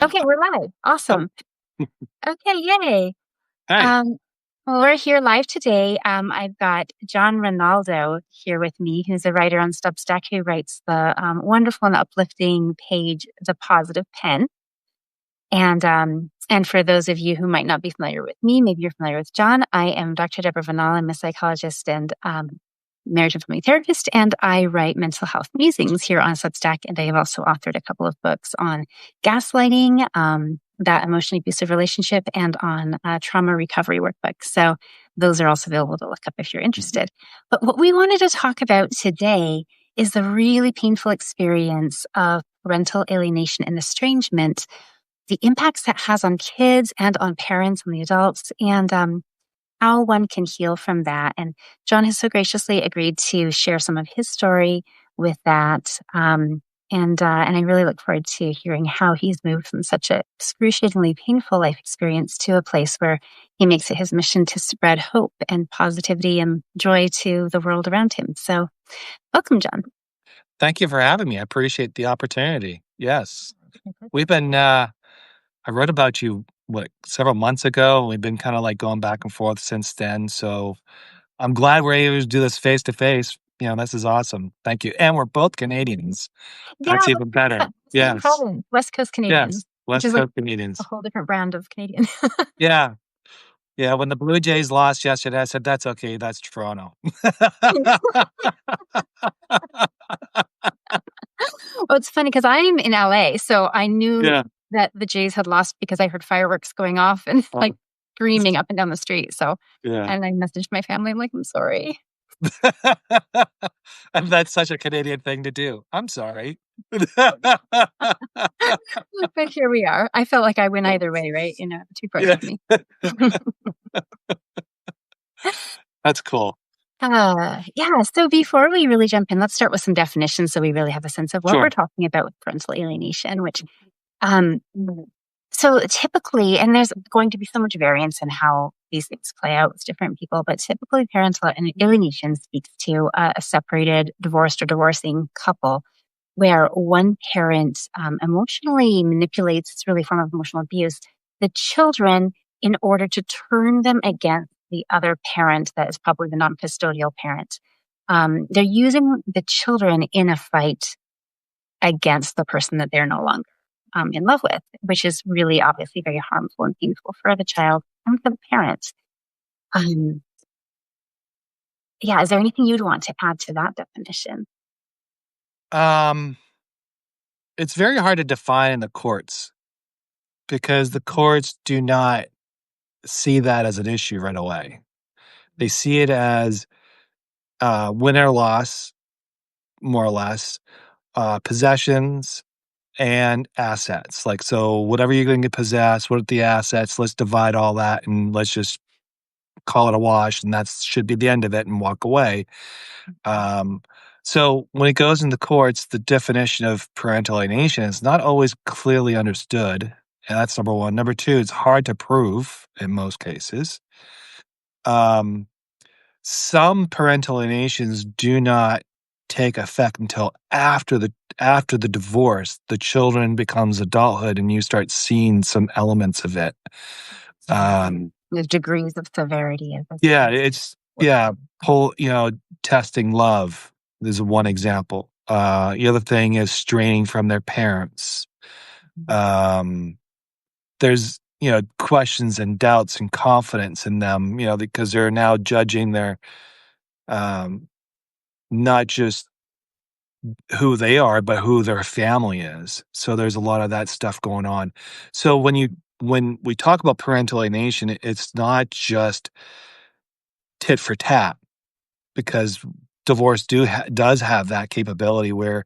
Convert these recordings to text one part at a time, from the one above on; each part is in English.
Okay, we're live. Oh, Awesome. Okay, yay. hey. Um, well, we're here live today. I've got John Ronaldo here with me, who's a writer on Substack who writes the wonderful and uplifting page, The Positive Pen. And for those of you who might not be familiar with me, maybe you're familiar with John. I am Dr. Deborah Vanal. I'm a psychologist and marriage and family therapist, and I write mental health musings here on Substack. And I have also authored a couple of books on gaslighting, that emotionally abusive relationship, and on trauma recovery workbooks. So those are also available to look up if you're interested. But what we wanted to talk about today is the really painful experience of parental alienation and estrangement, the impacts that has on kids and on parents and the adults, and how one can heal from that. And John has so graciously agreed to share some of his story with that. And I really look forward to hearing how he's moved from such a excruciatingly painful life experience to a place where he makes it his mission to spread hope and positivity and joy to the world around him. So welcome, John. Thank you for having me. I appreciate the opportunity. Yes. I wrote about you, several months ago. We've been kind of like going back and forth since then. So I'm glad we're able to do this face to face. This is awesome. Thank you. And we're both Canadians. Yeah, That's even better. same Yes. problem. West Coast Canadians, Yes. which West is like Coast a Canadians. whole different brand of Canadian. Yeah. Yeah. When the Blue Jays lost yesterday, I said, that's okay. That's Toronto. Well, it's funny because I'm in LA, so I knew Yeah. that the Jays had lost because I heard fireworks going off and like Oh, screaming up and down the street. So, yeah. and I messaged my family. I'm like, I'm sorry. And that's such a Canadian thing to do. I'm sorry. But here we are. I felt like I win either way, right? Two parts Yeah. of me. That's cool. Yeah. So before we really jump in, let's start with some definitions so we really have a sense of what we're Sure. talking about with parental alienation, which um, so typically, and there's going to be so much variance in how these things play out with different people, but typically parental alienation speaks to a separated, divorced or divorcing couple where one parent emotionally manipulates, it's really a form of emotional abuse, the children in order to turn them against the other parent that is probably the non-custodial parent. They're using the children in a fight against the person that they're no longer in love with, which is really obviously very harmful and painful for the child and for the parents. Um, yeah, is there anything you'd want to add to that definition? Um, it's very hard to define in the courts because the courts do not see that as an issue right away. They see it as win or loss, more or less, possessions and assets. Like, so whatever you're going to possess, what are the assets? Let's divide all that and let's just call it a wash, and that should be the end of it and walk away. Um, so when it goes in the courts, the definition of parental alienation is not always clearly understood. And that's number one. Number two, it's hard to prove in most cases. Um, some parental alienations do not take effect until after the divorce. The children becomes adulthood, and you start seeing some elements of it. There's degrees of severity of Yeah, this. whole, testing love is one example. The other thing is straining from their parents. Um, there's, questions and doubts and confidence in them, because they're now judging their, um, not just who they are, but who their family is. So there's a lot of that stuff going on. So when we talk about parental alienation, it's not just tit for tat, because divorce does have that capability where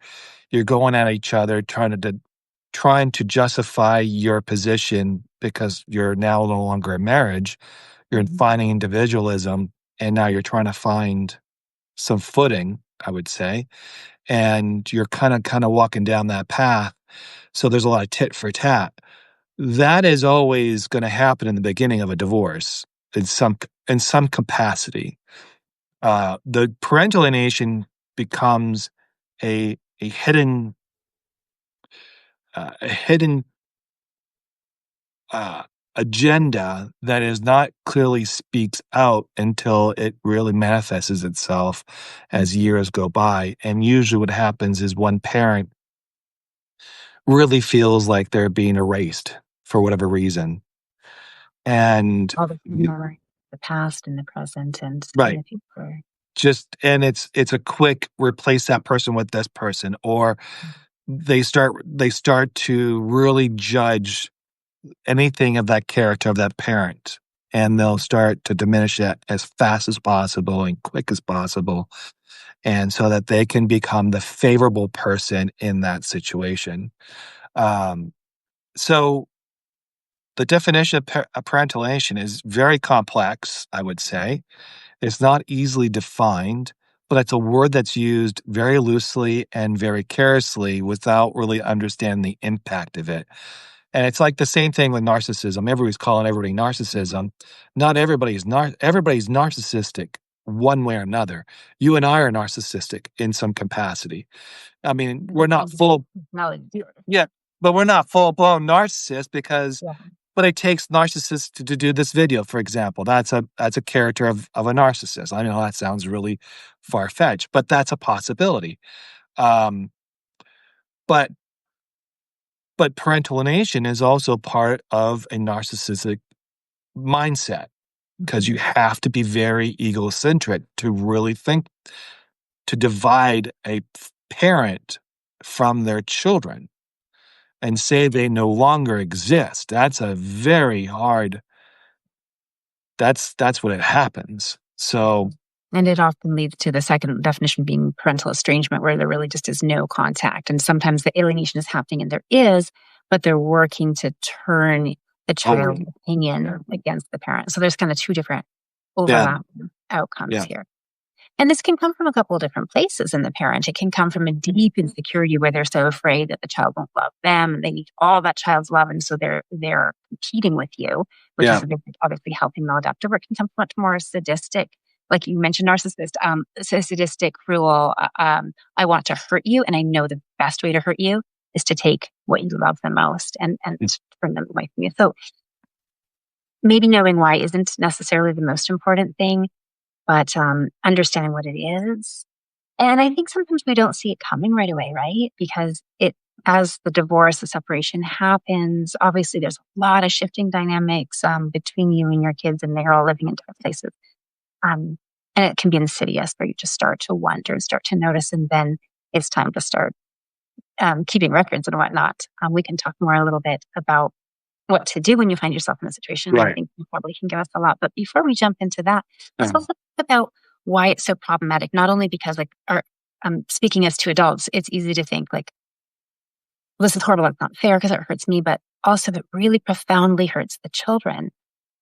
you're going at each other trying to justify your position because you're now no longer in marriage. You're finding individualism, and now you're trying to find some footing, I would say, and you're kind of walking down that path. So there's a lot of tit for tat. That is always going to happen in the beginning of a divorce in some capacity. The parental alienation becomes a hidden agenda that is not clearly speaks out until it really manifests itself as years go by. And usually what happens is one parent really feels like they're being erased for whatever reason. And All the memory, the past and the present and right. the future. And it's a quick replace that person with this person, or they start to really judge anything of that character of that parent, and they'll start to diminish it as fast as possible and quick as possible, and so that they can become the favorable person in that situation. So the definition of parental alienation is very complex, I would say. It's not easily defined, but it's a word that's used very loosely and very carelessly without really understanding the impact of it. And it's like the same thing with narcissism. Everybody's calling everybody narcissism. Not everybody's everybody's narcissistic one way or another. You and I are narcissistic in some capacity. I mean, we're not full yeah, but we're not full-blown narcissists because but it takes narcissists to do this video, for example. That's a character of a narcissist. I know that sounds really far-fetched, but that's a possibility. Um, but parental alienation is also part of a narcissistic mindset because you have to be very egocentric to really think to divide a parent from their children and say they no longer exist. That's a very hard that's what it happens. So And it often leads to the second definition being parental estrangement, where there really just is no contact. And sometimes the alienation is happening and there is, but they're working to turn the child's opinion against the parent. So there's kind of two different overlapping outcomes here. And this can come from a couple of different places in the parent. It can come from a deep insecurity where they're so afraid that the child won't love them and they need all that child's love. And so they're competing with you, which is obviously helping maladaptive. Or it can come from much more sadistic, like you mentioned, narcissist, sadistic, cruel. I want to hurt you, and I know the best way to hurt you is to take what you love the most and turn them away from you. So maybe knowing why isn't necessarily the most important thing, but understanding what it is. And I think sometimes we don't see it coming right away, right? Because as the divorce, the separation happens, obviously there's a lot of shifting dynamics between you and your kids, and they're all living in different places. And it can be insidious where you just start to wonder and start to notice, and then it's time to start keeping records and whatnot. We can talk more a little bit about what to do when you find yourself in a situation. Right. I think you probably can give us a lot. But before we jump into that, let's also talk about why it's so problematic. Not only because, like, speaking as two adults, it's easy to think like, this is horrible, it's not fair because it hurts me, but also it really profoundly hurts the children.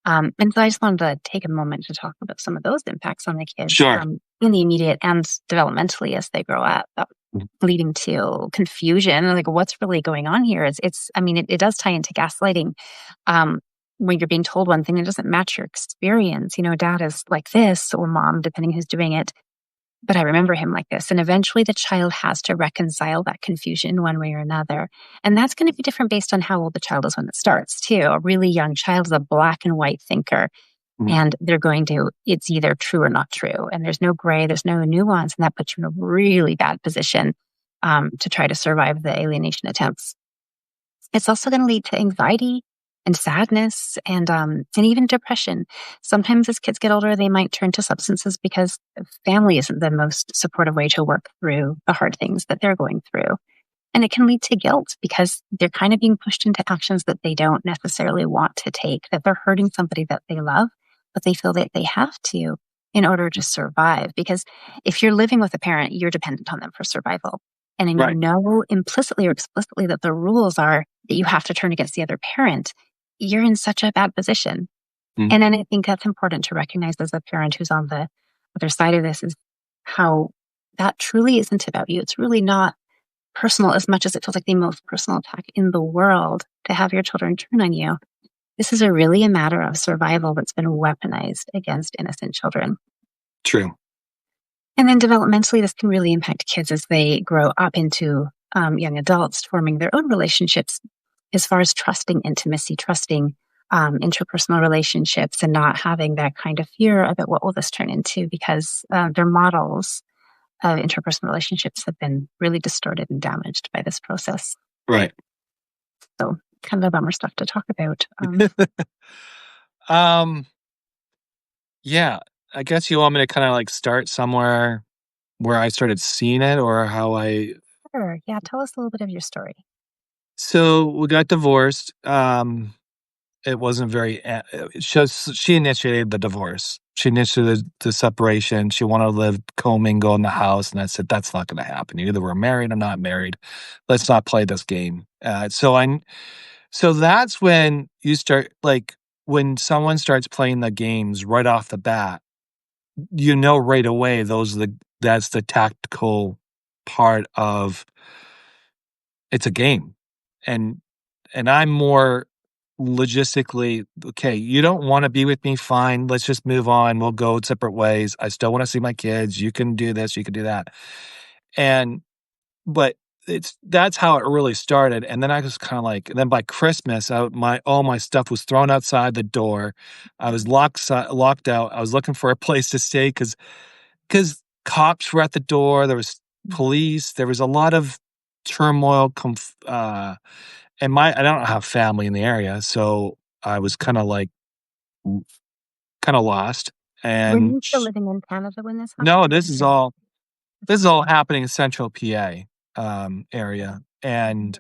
And so I just wanted to take a moment to talk about some of those impacts on the kids in the immediate and developmentally as they grow up, leading to confusion. Like, what's really going on here? It does tie into gaslighting. When you're being told one thing, it doesn't match your experience. You know, dad is like this, or mom, depending who's doing it. But I remember him like this. And eventually the child has to reconcile that confusion one way or another. And that's going to be different based on how old the child is when it starts, too. A really young child is a black and white thinker. And it's either true or not true. And there's no gray, there's no nuance. And that puts you in a really bad position to try to survive the alienation attempts. It's also going to lead to anxiety and sadness and even depression. Sometimes as kids get older, they might turn to substances because family isn't the most supportive way to work through the hard things that they're going through. And it can lead to guilt because they're kind of being pushed into actions that they don't necessarily want to take, that they're hurting somebody that they love, but they feel that they have to in order to survive. Because if you're living with a parent, you're dependent on them for survival. And then you know implicitly or explicitly that the rules are that you have to turn against the other parent, you're in such a bad position. And then I think that's important to recognize as a parent who's on the other side of this, is how that truly isn't about you. It's really not personal as much as it feels like the most personal attack in the world to have your children turn on you. This is really a matter of survival that's been weaponized against innocent children. True. And then developmentally, this can really impact kids as they grow up into young adults, forming their own relationships as far as trusting intimacy, trusting interpersonal relationships, and not having that kind of fear about what will this turn into, because their models of interpersonal relationships have been really distorted and damaged by this process. Right. So kind of a bummer stuff to talk about. Yeah, I guess you want me to kind of like start somewhere where I started seeing it or how I. Sure. Yeah. Tell us a little bit of your story. So we got divorced. It wasn't very. She initiated the divorce. She initiated the separation. She wanted to live commingle in the house, and I said that's not going to happen. Either we're married or not married. Let's not play this game. So that's when you start like when someone starts playing the games right off the bat, you know right away that's the tactical part of it's a game. And I'm more logistically, okay, you don't wanna be with me, fine, let's just move on, we'll go separate ways. I still wanna see my kids, you can do this, you can do that. And but that's how it really started, and then I was kinda like and then by Christmas, all my stuff was thrown outside the door. I was locked out. I was looking for a place to stay because cops were at the door, there was police, there was a lot of turmoil, and I don't have family in the area, so I was kinda like, kinda lost, Were and you still living in Canada when this no, happened? this is all happening in Central PA, area, and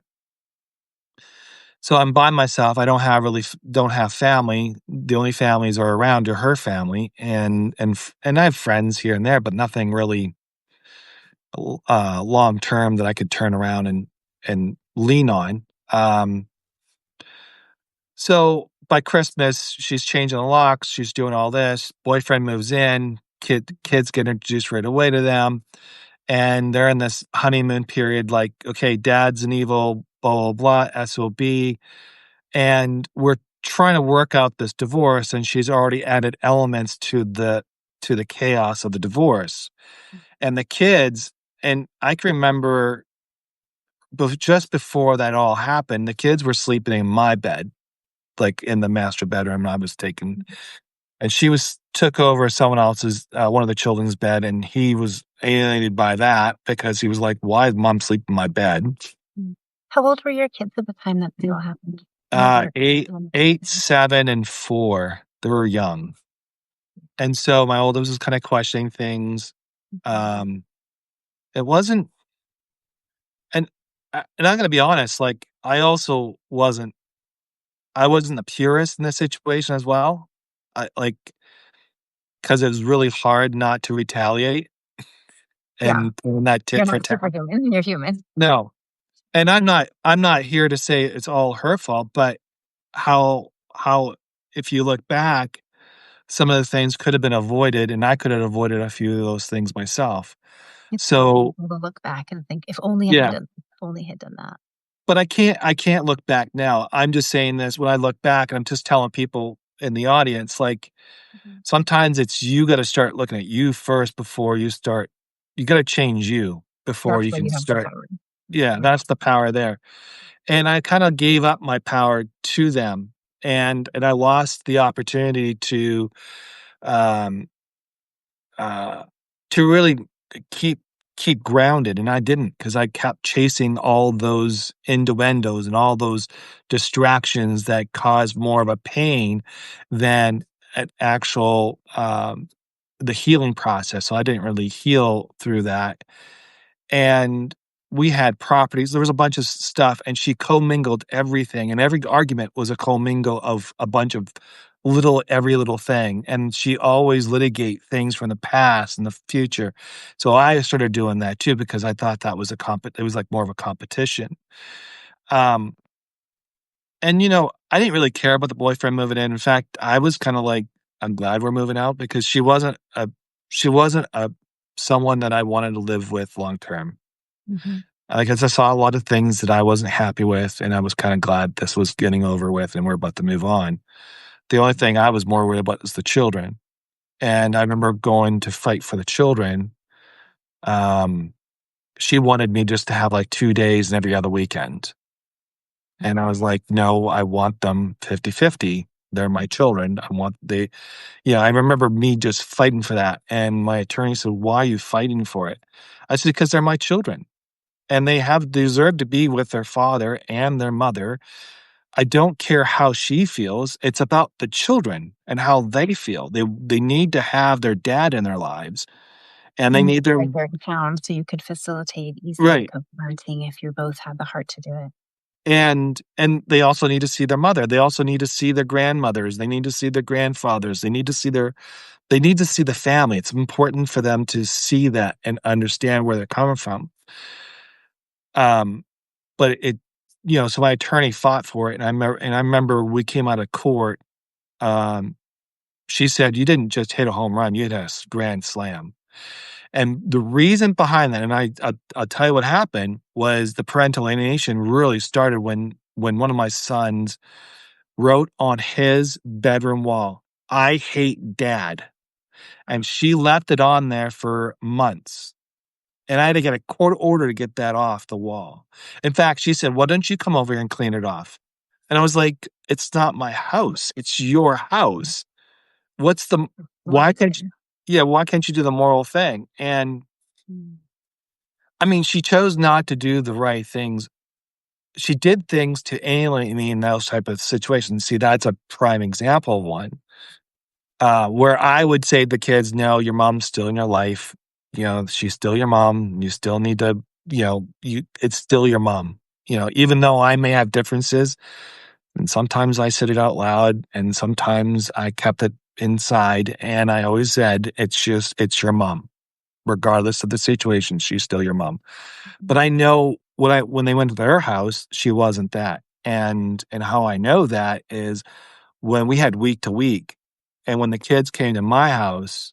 so I'm by myself, I don't have family, the only families are around are her family, and I have friends here and there, but nothing really long term that I could turn around and lean on. So by Christmas, she's changing the locks, she's doing all this. Boyfriend moves in, kids get introduced right away to them, and they're in this honeymoon period. Like, okay, dad's an evil, blah blah blah, sob, and we're trying to work out this divorce, and she's already added elements to the chaos of the divorce and the kids. And I can remember just before that all happened, the kids were sleeping in my bed, like, in the master bedroom I was taking and she took over someone else's, one of the children's bed, and he was alienated by that because he was like, "Why is mom sleep in my bed?" Mm. How old were your kids at the time that this all happened? 8, 7, and 4. They were young. And so my oldest was kinda questioning things. Um, it wasn't and I'm gonna be honest, like, I wasn't the purist in this situation as well. I like, because it was really hard not to retaliate Yeah. and in that tit You're for not tat. superhuman. You're human. No, and I'm not here to say it's all her fault, but how if you look back, some of the things could have been avoided, and I could have avoided a few of those things myself. It's So, painful to look back and think, if only I had yeah, done, if only I had done that. but I can't look back now. I'm just saying this when I look back, and I'm just telling people in the audience, like, Mhm. sometimes it's you gotta start looking at you first before you gotta change you before That's you where can you have the start. power. Yeah, Mhm. that's the power there. And I kinda gave up my power to them, and I lost the opportunity um, uh, to really keep grounded, and I didn't because I kept chasing all those innuendos and all those distractions that caused more of a pain than an actual, the healing process, so I didn't really heal through that. And we had properties. There was a bunch of stuff, and she commingled everything, and every argument was a commingle of a bunch of every little thing, and she always litigate things from the past and the future. So I started doing that too because I thought that was it was like more of a competition. Um, and I didn't really care about the boyfriend moving in. In fact, I was kind of like, I'm glad we're moving out because she wasn't a someone that I wanted to live with long term. Mhm. Because I saw a lot of things that I wasn't happy with, and I was kinda glad this was getting over with and we're about to move on. The only thing I was more worried about was the children, and I remember going to fight for the children. Um, she wanted me just to have, like, 2 days and every other weekend, And I was like, "No, I want them 50-50. They're my children. I want they." Yeah, I remember me just fighting for that, and my attorney said, "Why are you fighting for it?" I said, "Because they 'Cause they're my children, and deserve to be with their father and their mother. I don't care how she feels. It's about the children and how they feel. They need to have their dad in their lives, and they And need their." right there in town, so you could facilitate easy Right. co-parenting if you both had the heart to do it. And they also need to see their mother. They also need to see their grandmothers. They need to see their grandfathers. They need to see the family. It's important for them to see that and understand where they're coming from. Um, but so my attorney fought for it, and I remember we came out of court. Um, she said, "You didn't just hit a home run, you hit a grand slam." And the reason behind that, and I'll tell you what happened, was the parental alienation really started when one of my sons wrote on his bedroom wall, "I hate dad." And she left it on there for months. And I had to get a court order to get that off the wall. In fact, she said, "Why don't you come over here and clean it off?" And I was like, "It's not my house. It's your house. What's the why Right can't you there. yeah, why can't you do the moral thing?" And Mm. I mean, she chose not to do the right things. She did things to alienate me in those type of situations. See, that's a prime example of one, where I would say to the kids, "No, your mom's still in your life. She's still your mom. You still need to, it's still your mom. Even though I may have differences, and sometimes I said it out loud, and sometimes I kept it inside, and I always said, it's your mom. Regardless of the situation, she's still your mom." But I know when they went to their house, she wasn't that. And how I know that is when we had week to week, and when the kids came to my house,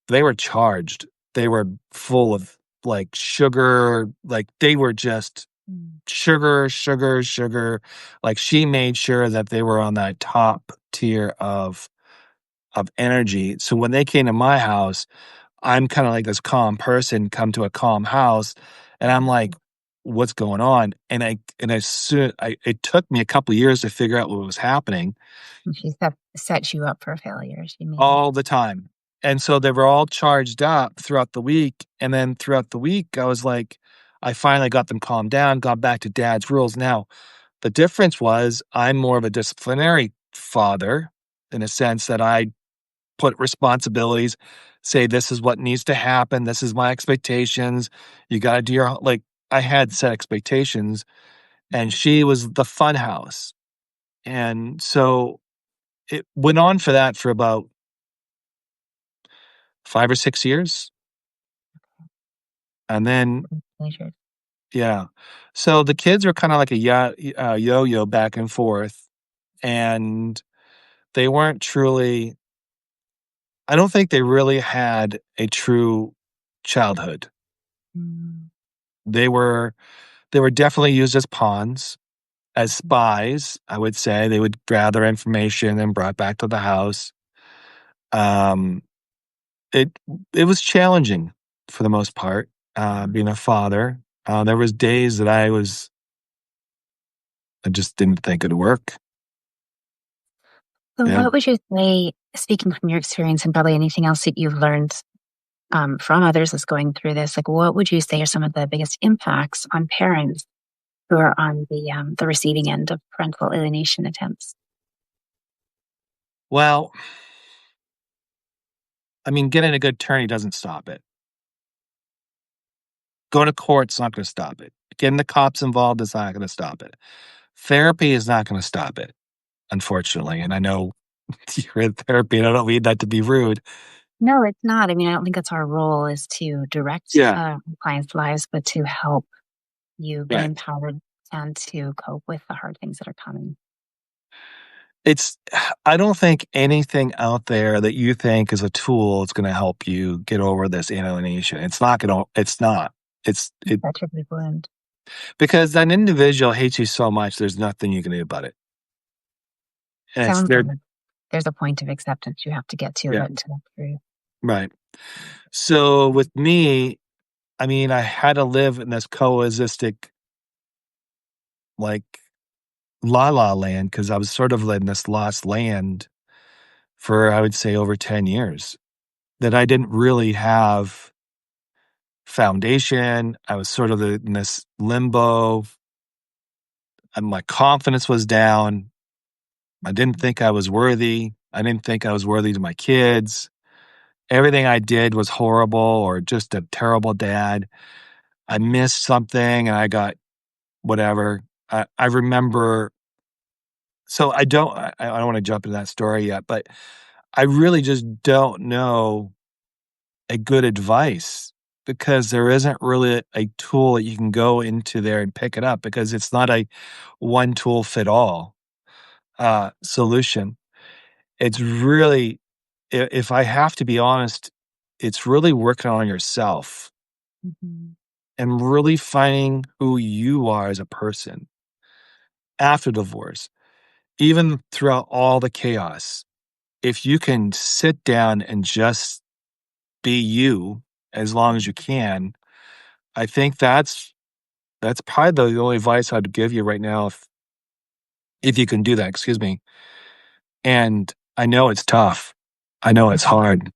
they were charged. They were full of, like, sugar, like, they were just Mm. sugar, sugar, sugar. Like, she made sure that they were on that top tier of energy. So when they came to my house, I'm kinda like this calm person come to a calm house, and I'm like, "What's going on?" And as soon I it took me a couple years to figure out what was happening And she set you up for failure. She made all the time. And so they were all charged up throughout the week, and then throughout the week, I was like I finally got them calmed down, got back to dad's rules. Now, the difference was I'm more of a disciplinary father in a sense that I put responsibilities, say, "This is what needs to happen. This is my expectations. You gotta do your" like, I had set expectations, and she was the fun house. And so it went on for that for about 5 or 6 years, and then pleasure. yeah. So the kids were kinda like a yo-yo back and forth, and they weren't truly I don't think they really had a true childhood. Mm. They were they were definitely used as pawns, as spies, I would say. They would gather information and brought back to the house. Um, it it was challenging for the most part, being a father. There was days that I just didn't think it'd work. So Yeah. what would you say, speaking from your experience and probably anything else that you've learned from others that's going through this, like what would you say are some of the biggest impacts on parents who are on the receiving end of parental alienation attempts? Well, I mean, getting a good attorney doesn't stop it. Going to court's not gonna stop it. Getting the cops involved is not gonna stop it. Therapy is not gonna stop it, unfortunately, and I know you're in therapy, and I don't mean that to be rude. No, it's not. I mean, I don't think that's our role is to direct Yeah, clients' lives, but to help you be right. empowered and to cope with the hard things that are coming. It's I don't think anything out there that you think is a tool is gonna help you get over this alienation. It's not. It Such a big wound. because an individual hates you so much, there's nothing you can do about it. And it's Sounds their like there's a point of acceptance you have to get to, yeah, but to that through. right. So with me, I mean, I had to live in this coexistic, like la la land because I was sort of in this lost land for, I would say, over 10 years that I didn't really have foundation. I was sort of in this limbo, and my confidence was down. I didn't think I was worthy. I didn't think I was worthy to my kids. Everything I did was horrible or just a terrible dad. I missed something and I got whatever. I remember, so I don't wanna jump into that story yet, but I really just don't know a good advice because there isn't really a tool that you can go into there and pick it up because it's not a one tool fit all, solution. It's really, if I have to be honest, it's really working on yourself Mhm. and really finding who you are as a person after divorce, even throughout all the chaos. If you can sit down and just be you as long as you can, I think that's probably the only advice I'd give you right now if you can do that, excuse me. And I know it's tough. I know it's hard.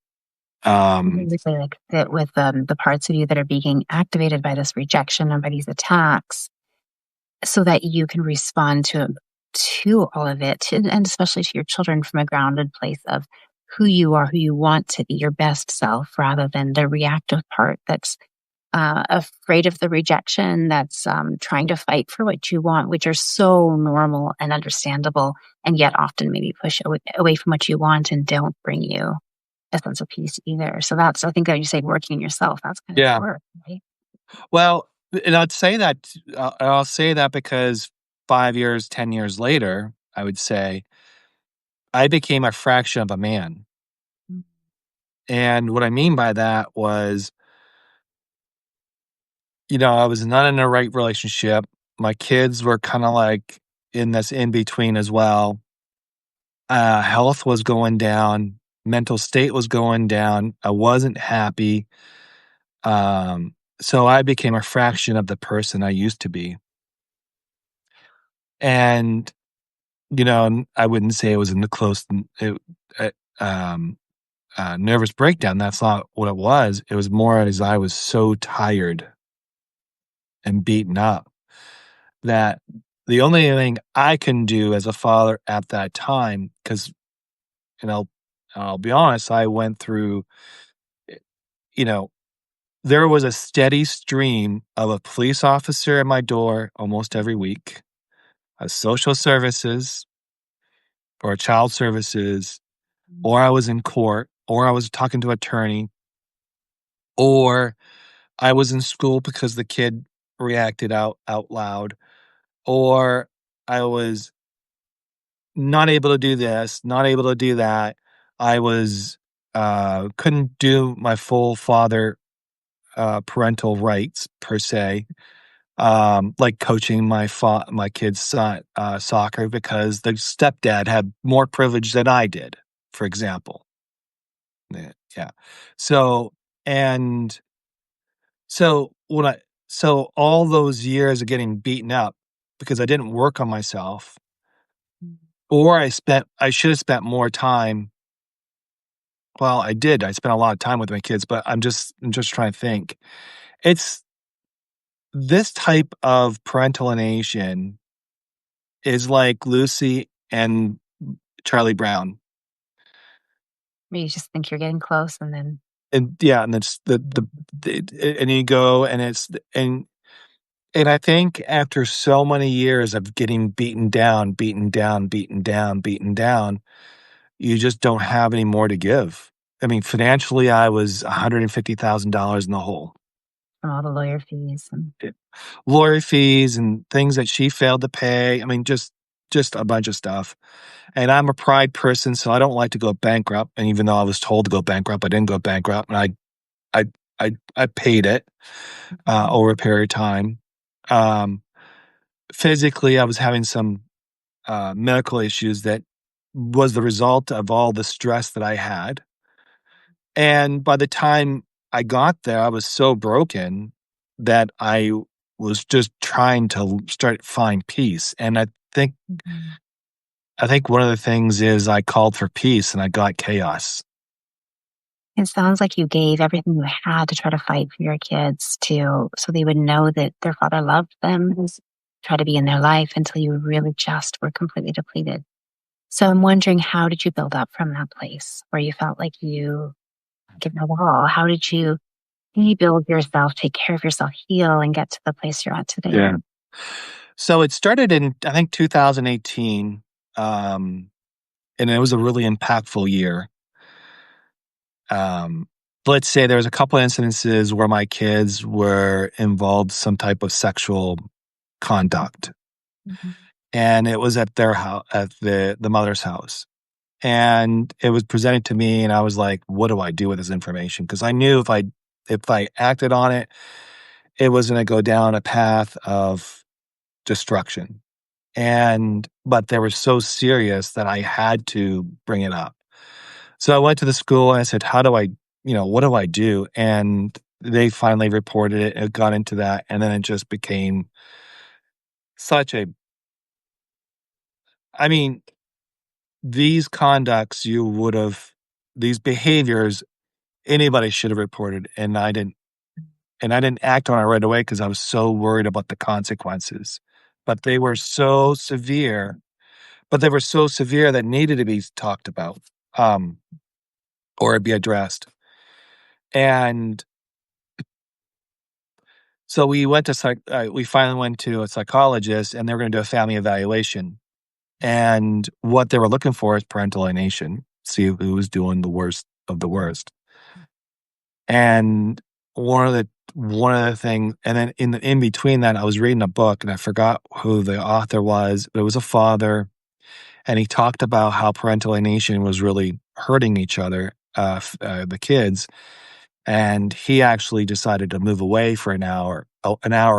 You Um, basically like sit with the parts of you that are being activated by this rejection and by these attacks so that you can respond to all of it and especially to your children from a grounded place of who you are, who you want to be, your best self, rather than the reactive part that's afraid of the rejection, that's trying to fight for what you want, which are so normal and understandable, and yet often maybe push away from what you want and don't bring you a sense of peace either. So that's, I think that you say working in yourself, that's kind of yeah. work, right? Well, and I'll say that because 5 years, 10 years later, I would say, I became a fraction of a man. Mm. And what I mean by that was, I was not in the right relationship. My kids were kinda like in this in between as well. Health was going down, mental state was going down. I wasn't happy. So I became a fraction of the person I used to be. And, I wouldn't say it was in the uh, um, nervous breakdown. That's not what it was. It was more as I was so tired and beaten up that the only thing I can do as a father at that time, because, you know, I'll be honest, I went through, eh, you know, there was a steady stream of a police officer at my door almost every week, a social services or child services, or I was in court, or I was talking to attorney, or I was in school because the kid reacted out loud, or I was not able to do this, not able to do that. I was couldn't do my full father parental rights per se, like coaching my kids' soccer because the stepdad had more privilege than I did, for example. Yeah, yeah. So and so when I so all those years of getting beaten up because I didn't work on myself, or I should have spent more time. Well, I did. I spent a lot of time with my kids, but I'm just trying to think. It's this type of parental alienation is like Lucy and Charlie Brown. Maybe you just think you're getting close and then And yeah, and it's and you go and and I think after so many years of getting beaten down, beaten down, beaten down, beaten down, you just don't have any more to give. I mean, financially, I was $150,000 in the hole. from all the lawyer fees and Eh, Lawyer fees and things that she failed to pay. I mean, just a bunch of stuff. And I'm a pride person, so I don't like to go bankrupt. And even though I was told to go bankrupt, I didn't go bankrupt, and I I paid it over a period of time. Um, Physically, I was having some medical issues that was the result of all the stress that I had. And by the time I got there, I was so broken that I was just trying to start find peace. And think Mhm. I think one of the things is I called for peace and I got chaos. It sounds like you gave everything you had to try to fight for your kids to so they would know that their father loved them, try to be in their life until you really just were completely depleted. So I'm wondering, how did you build up from that place where you felt like you hit the wall? How did you rebuild yourself, take care of yourself, heal, and get to the place you're at today? Yeah. So it started in, I think, 2018, um, and it was a really impactful year. Um, let's say there was a couple incidences where my kids were involved some type of sexual conduct, Mhm. and it was at their house, at the mother's house. And it was presented to me, and I was like, "What do I do with this information?" Because I knew if I acted on it, it was gonna go down a path of destruction. But they were so serious that I had to bring it up. So I went to the school and I said, "How do I, what do I do?" And they finally reported it. It got into that, and then it just became such a. I mean, these conducts you would have, these behaviors anybody should have reported, and I didn't. And I didn't act on it right away because I was so worried about the consequences. But they were so severe. But they were so severe that needed to be talked about, um, or be addressed. And so we finally went to a psychologist, and they were gonna do a family evaluation. And what they were looking for is parental alienation, see who was doing the worst of the worst. And one of the things, and then in between that, I was reading a book, and I forgot who the author was, but it was a father, and he talked about how parental alienation was really hurting each other, the kids, and he actually decided to move away for an hour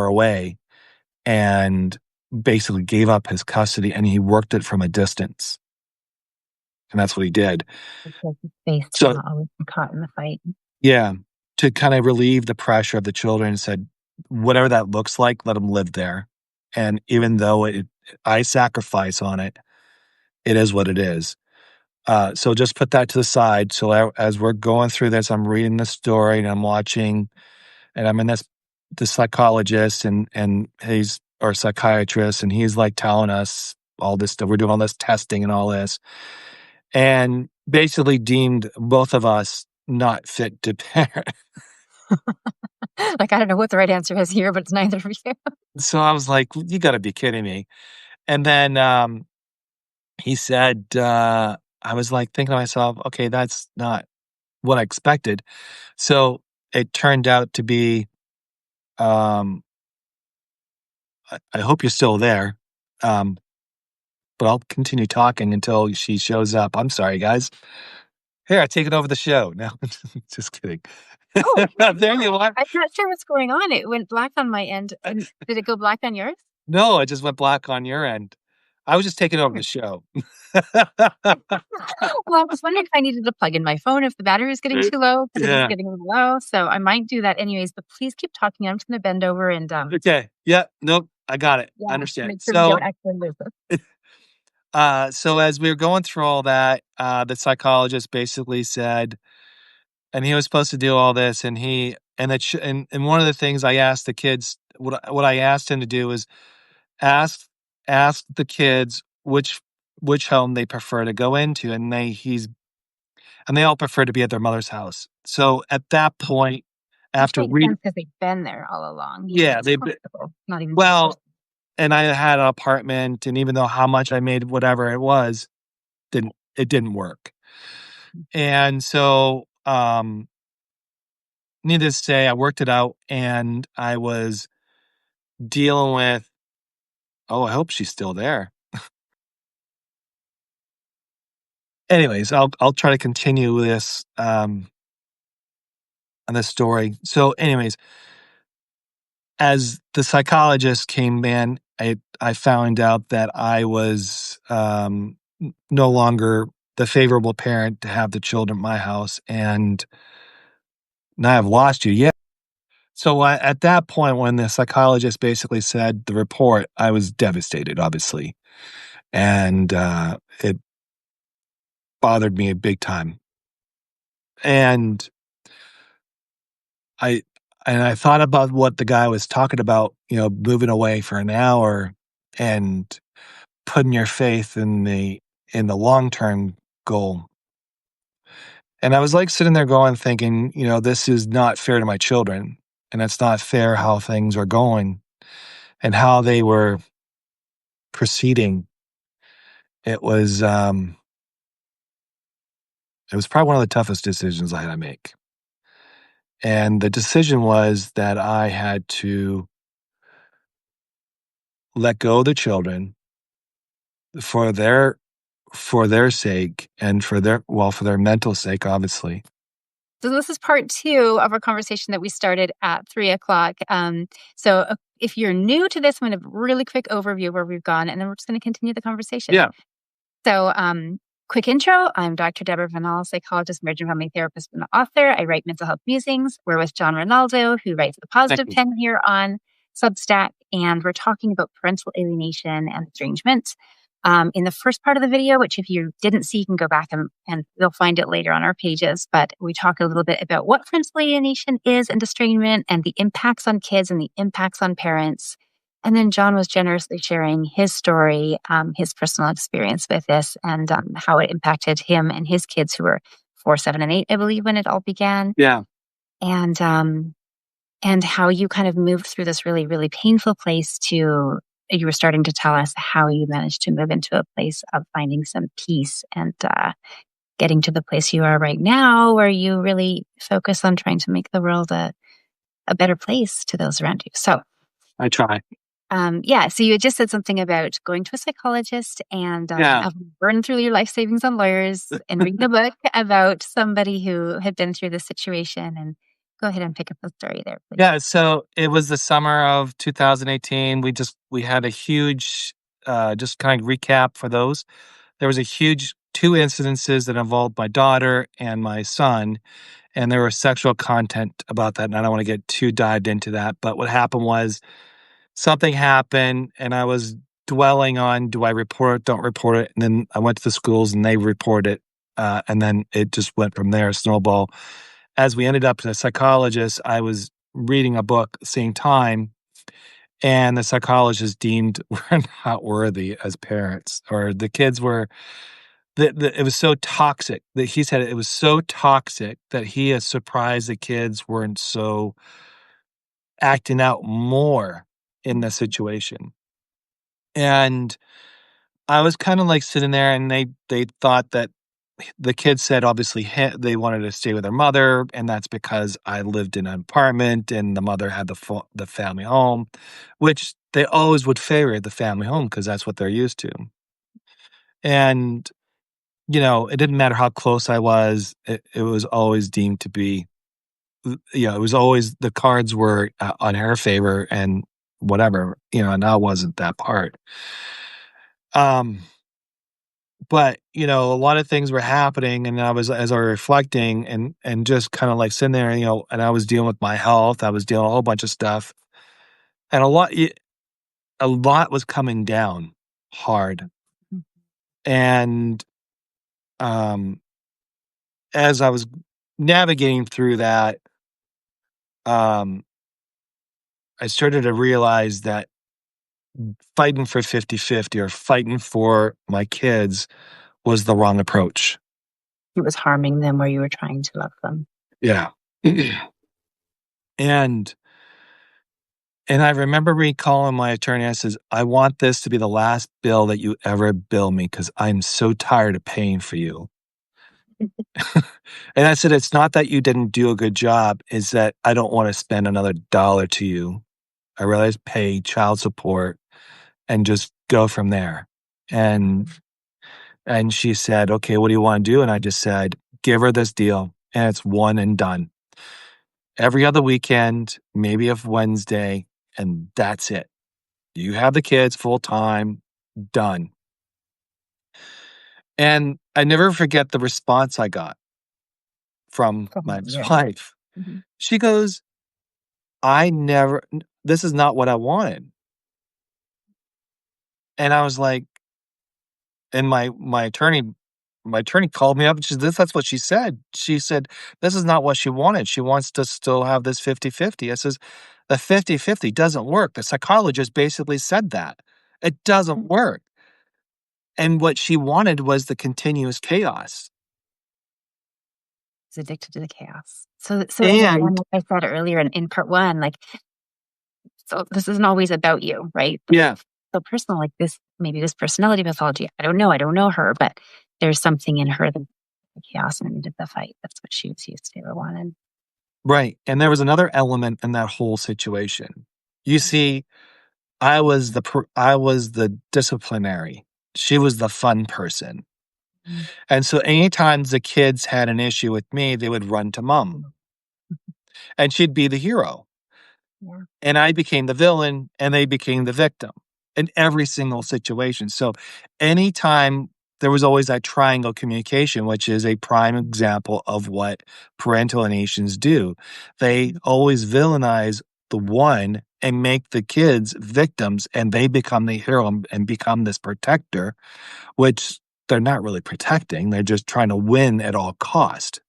away, and basically gave up his custody, and he worked it from a distance, and that's what he did. Because the space to So not always be caught in the fight. yeah, to kinda relieve the pressure of the children, and said, "Whatever that looks like, let them live there, and even though I sacrifice on it, it is what it is." So just put that to the side. So as we're going through this, I'm reading the story and I'm watching, and I'm in this psychologist, and he's our psychiatrist, and he's like telling us all this stuff. We're doing all this testing and all this, and basically deemed both of us not fit to parent. Like, I don't know what the right answer is here, but it's neither of you. So I was like, "You got to be kidding me!" And then he said, I was like thinking to myself, "Okay, that's not what I expected." So it turned out to be, um, I hope you're still there, um, but I'll continue talking until she shows up. I'm sorry, guys. Here, I take it over the show. No, just kidding. Oh, There you are. I'm not sure what's going on. It went black on my end, and did it go black on yours? No, it just went black on your end. I was just taking over the Weird. show. Well, I was wondering if I needed to plug in my phone if the battery was getting too low because it is Yeah. getting a little low. So I might do that anyways. But please keep talking. I'm just going to bend over and Okay. Yeah. Nope. I got it. I yeah, understand. make sure we don't accidentally lose this. So as we were going through all that, the psychologist basically said, and he was supposed to do all this, and and one of the things I asked the kids, what I asked him to do is ask ask the kids which home they prefer to go into, and they all prefer to be at their mother's house. So at that point, Which after makes read sense because they've been there all along. You know, yeah, it's comfortable, not even well, suspicious. and I had an apartment, and even though how much I made, whatever it was, didn't work. And so, needless to say, I worked it out, and I was dealing with, oh, I hope she's still there. Anyways, I'll try to continue this, on this story. So anyways, as the psychologist came in, I found out that I was, no longer the favorable parent to have the children at my house, and now I've lost you. Yeah. So at that point, when the psychologist basically said the report, I was devastated, obviously, and it bothered me big time. And I I thought about what the guy was talking about, moving away for an hour and putting your faith in the long term goal. And I was like sitting there going, thinking, this is not fair to my children, and it's not fair how things are going and how they were proceeding. It was um it was probably one of the toughest decisions I had to make. And the decision was that I had to let go of the children for their sake and for their mental sake, obviously. So this is part two of our conversation that we started at 3 o'clock. If you're new to this, I'm going to really quick overview where we've gone, and then we're just going to continue the conversation. Yeah. So, quick intro. I'm Dr. Deborah Vanal, psychologist, marriage and family therapist, and author. I write Mental Health Musings. We're with John Ronaldo, who writes the Positive 10 here on Substack, and we're talking about parental alienation and estrangement. In the first part of the video, which if you didn't see, you can go back and you'll find it later on our pages. But we talk a little bit about what parental alienation is and estrangement and the impacts on kids and the impacts on parents. And then John was generously sharing his story, his personal experience with this, and how it impacted him and his kids, who were 4, 7, and 8, I believe, when it all began. Yeah. And how you kind of moved through this really, really painful place to, you were starting to tell us how you managed to move into a place of finding some peace and getting to the place you are right now, where you really focus on trying to make the world a better place to those around you. So I try. So you had just said something about going to a psychologist and Yeah. burning through your life savings on lawyers and reading a book about somebody who had been through this situation. And go ahead and pick up the story there, please. Yeah, so it was the summer of 2018. We had a huge just kind of recap for those. There was a huge 2 incidences that involved my daughter and my son, and there was sexual content about that, and I don't wanna get too dived into that, but what happened was something happened, and I was dwelling on, do I report it, don't report it, and then I went to the schools and they reported it, and then it just went from there, snowball. As we ended up to a psychologist, I was reading a book at the same time, and the psychologist deemed we're not worthy as parents, or the kids were it was so toxic that he said it was so toxic that he is surprised the kids weren't so acting out more in the situation. And I was kinda, like, sitting there, and they thought that the kids said, obviously, they wanted to stay with their mother, and that's because I lived in an apartment and the mother had the family home, which they always would favor the family home because that's what they're used to. And, it didn't matter how close I was, it was always deemed to be it was always the cards were, on her favor and whatever, and I wasn't that part. Um But, a lot of things were happening, and as I was reflecting and just kinda, like, sitting there, and I was dealing with my health, I was dealing with a whole bunch of stuff, and a lot was coming down hard, Mhm. and, um, as I was navigating through that, um, I started to realize that fighting for 50-50 or fighting for my kids was the wrong approach. It was harming them where you were trying to love them. Yeah. And And I remember recalling my attorney, I says, "I want this to be the last bill that you ever bill me because 'cause I'm so tired of paying for you." And I said, "It's not that you didn't do a good job, it's that I don't wanna spend another dollar to you. I realize pay child support and just go from there." And and she said, "Okay, what do you wanna do?" And I just said, "Give her this deal, and it's one and done. Every other weekend, maybe a Wednesday, and that's it. You have the kids full time, done." And I never forget the response I got from my From your ex-wife. Mhm. She goes, I never this is not what I wanted. And I was like and my attorney called me up and she said, That's what she said." She said, "This is not what she wanted. She wants to still have this 50-50." I says, "The 50-50 doesn't work. The psychologist basically said that. It doesn't work." And what she wanted was the continuous chaos. Is addicted to the chaos. So again, And like I said earlier in part one, like, so this isn't always about you, right? This yeah, is so personal, like this, maybe this personality pathology. I don't know. I don't know her, but there's something in her that the chaos and needed the fight. That's what she was used to or wanted. right. And there was another element in that whole situation. You see, I was the disciplinary. She was the fun person. Mm. And so anytime the kids had an issue with me, they would run to mom, and she'd be the hero. Yeah. And I became the villain, and they became the victim in every single situation. So anytime there was always that triangle communication, which is a prime example of what parental alienations do. They always villainize the one and make the kids victims, and they become the hero and become this protector, which they're not really protecting. They're just trying to win at all cost.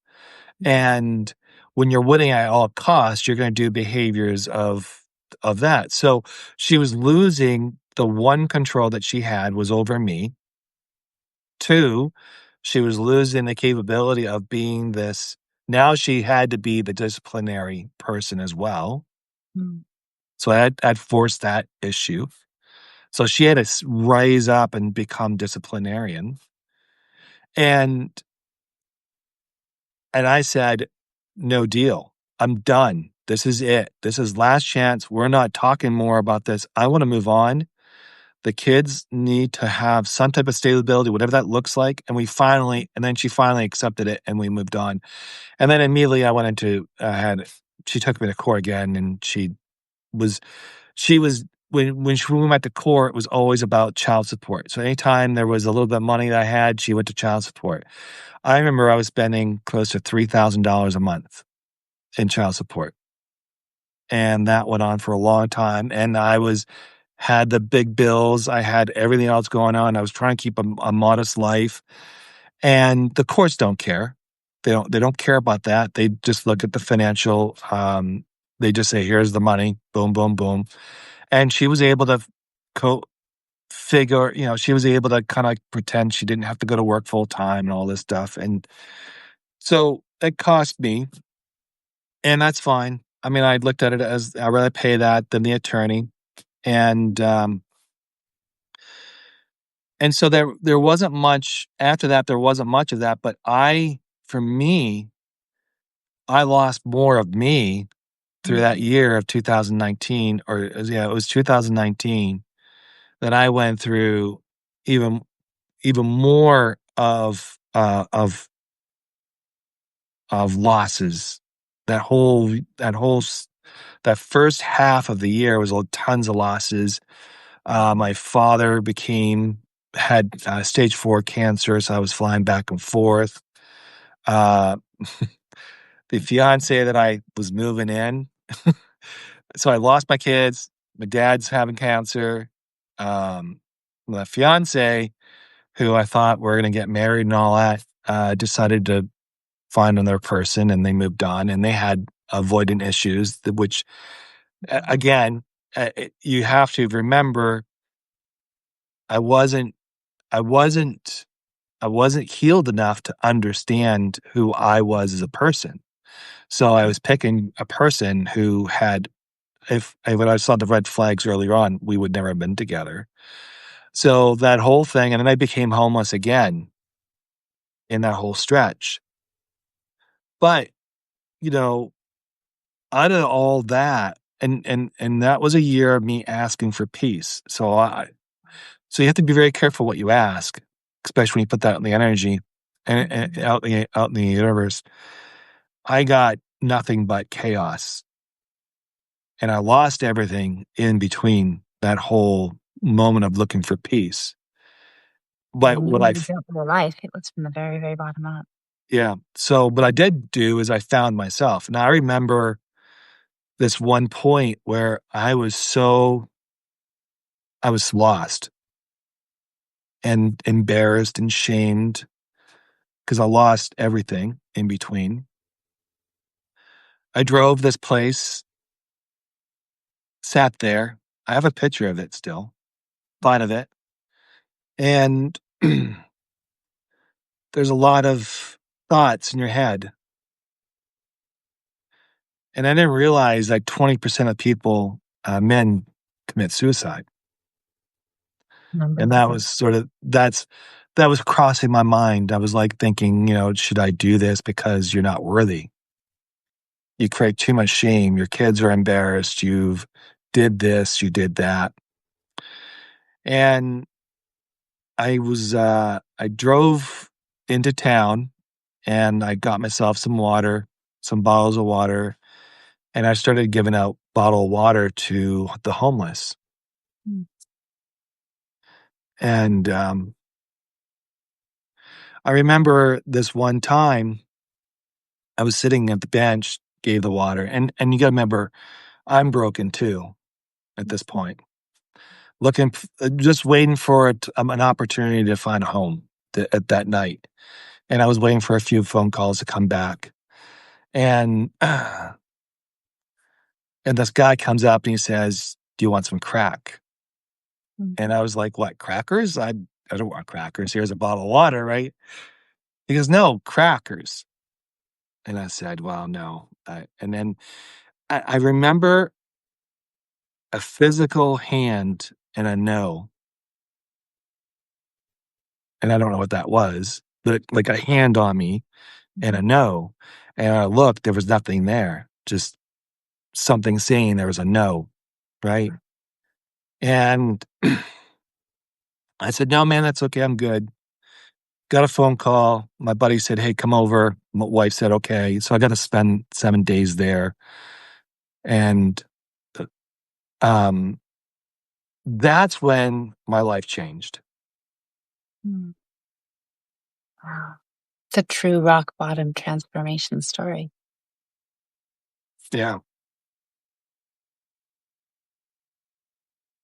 And when you're winning at all costs, you're gonna do behaviors of that. So, she was losing the one control that she had was over me. 2, she was losing the capability of being this now she had to be the disciplinary person as well. Mm. So, I'd forced that issue. So, she had to rise up and become disciplinarian. And And I said, "No deal. I'm done. This is it. This is last chance. We're not talking more about this. I wanna move on. The kids need to have some type of stability, whatever that looks like." And then she finally accepted it, and we moved on. And then immediately I went into had she took me to court again, and was she was when we went to court, it was always about child support. So anytime there was a little bit of money that I had, she went to child support. I remember I was spending close to $3,000 a month in child support, and that went on for a long time, and I was had the big bills, I had everything else going on, I was trying to keep a modest life, and the courts don't care. They don't care about that, they just look at the financial, they just say, "Here's the money, boom, boom, boom," and she was able to co figure she was able to kinda, like, pretend she didn't have to go to work full time and all this stuff, and so it cost me. And that's fine. I mean, I looked at it as I'd rather pay that than the attorney, and, and so there wasn't much after that, there wasn't much of that, but for me, I lost more of me through that Mm. year of 2019 yeah, it was 2019 that I went through even even more of losses. That whole s that first half of the year was tons of losses. My father had stage 4 cancer, so I was flying back and forth. Uh, the fiance that I was moving in, so I lost my kids. My dad's having cancer. Um, the fiance, who I thought were going to get married and all that, decided to find another person, and they moved on, and they had avoidant issues, which again, you have to remember, I wasn't, I wasn't I wasn't healed enough to understand who I was as a person. So I was picking a person who had if when I saw the red flags earlier on, we would never have been together. So that whole thing and then I became homeless again in that whole stretch. But, you know, out of all that and that was a year of me asking for peace. So you have to be very careful what you ask, especially when you put that in the energy and out in the universe. I got nothing but chaos, and I lost everything in between that whole moment of looking for peace. But And what you I f rebuilt your life. It was from the very, very bottom up. yeah, so what I did do is I found myself. Now I remember this one point where I was lost and embarrassed and shamed because I lost everything in between. I drove this place, sat there. I have a picture of it still, thought of it. And there's a lot of thoughts in your head. And I didn't realize like 20% of people, men, commit suicide. And that was that was crossing my mind. I was like thinking, should I do this because you're not worthy? You create too much shame. Your kids are embarrassed. You've did this, you did that. And I drove into town and I got myself some water, some bottles of water, and I started giving out bottled water to the homeless. Mm. And I remember this one time I was sitting at the bench, gave the water, and you got to remember, I'm broken too at this point, just waiting for an opportunity to find a home at that night, and I was waiting for a few phone calls to come back, and this guy comes up and he says, "Do you want some crack?" Mm. And I was like, "What, crackers? I don't want crackers. Here's a bottle of water, right?" He goes, "No, crackers." And I said, "Well, no." And then I remember a physical hand and a no. And I don't know what that was, but like a hand on me and a no. And I looked, there was nothing there, just something saying there was a no, right? And I said, "No, man, that's okay. I'm good." Got a phone call. My buddy said, "Hey, come over." My wife said, "Okay." So I got to spend 7 days there. And uh, um, that's when my life changed. Mm. Wow. It's a true rock bottom transformation story. Yeah.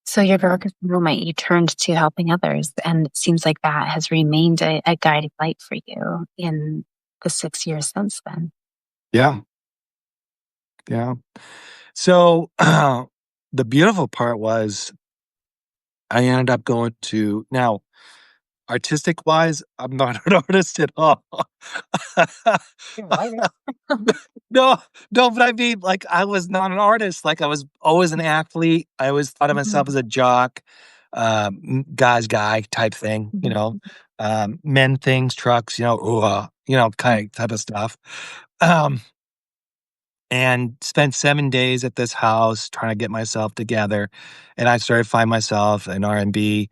So your darkest moment, you turned to helping others, and it seems like that has remained a guiding light for you in the 6 years since then. Yeah. Yeah. So the beautiful part was I ended up going to now artistic wise, I'm not an artist at all. You're right. No, no, but I mean, like, I was not an artist. Like, I was always an athlete. I always thought of myself as Mhm. a jock, guy's guy type thing, Mhm. men things, trucks, ooh, kind of type of stuff. Um, and spent 7 days at this house trying to get myself together, and I started finding myself in R&B,